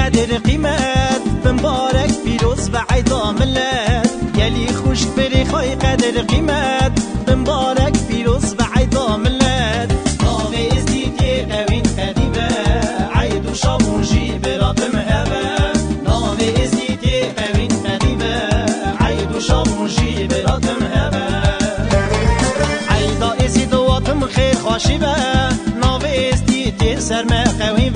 قدر قيمات بمبارك فيروز بعيدا ملات يلي خوش بريخاي قدر قيمات بمبارك فيروز بعيدا ملات ناغي ازديتي قوين قديمة عيد وشاموجي براتم هوا ناغي ازديتي قوين قديمة عيد وشاموجي براتم هوا عيدا ازي دواتم خير خاشبة ناغي ازديتي سرما قوين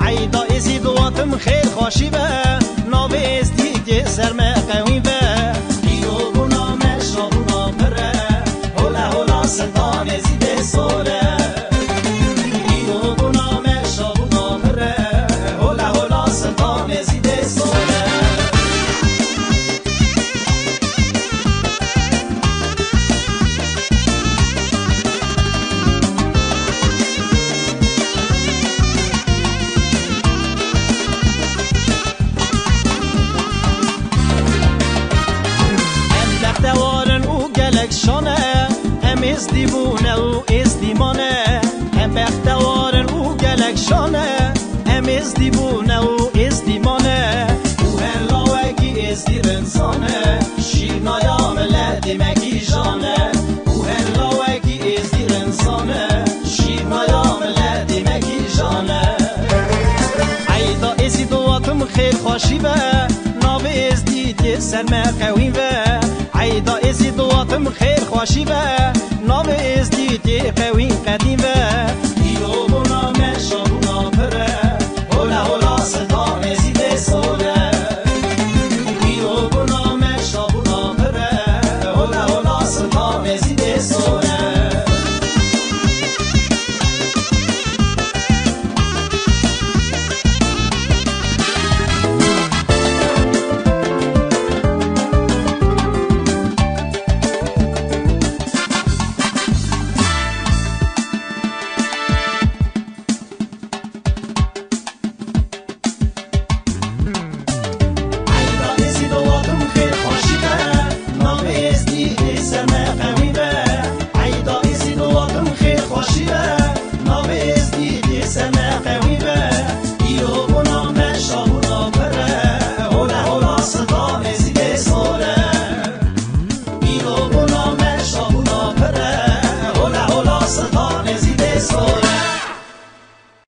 عيدا ازي دواتم خير خوشی به ناویز دیگه سرما قوی به دیو بونا مشا بونا پره هولا هولا سلطان زیده سوره دیو بونا مشا بونا پره هولا هولا سلطان زیده سوره شانه هم ازدیبونه و ازدیمانه هم بختوارن او گلک شانه هم ازدیبونه و ازدیمانه او هلاوگی ازدیر انسانه شیرنایا ملدی مگی جانه او هلاوگی ازدیر انسانه شیرنایا ملدی مگی جانه عیدا ازی دواتم خیر خوشی به ناوی ازدید سرمه قویم به عيدا ازي دواتم خير خوشي به ناو ازديتي قوين قديم به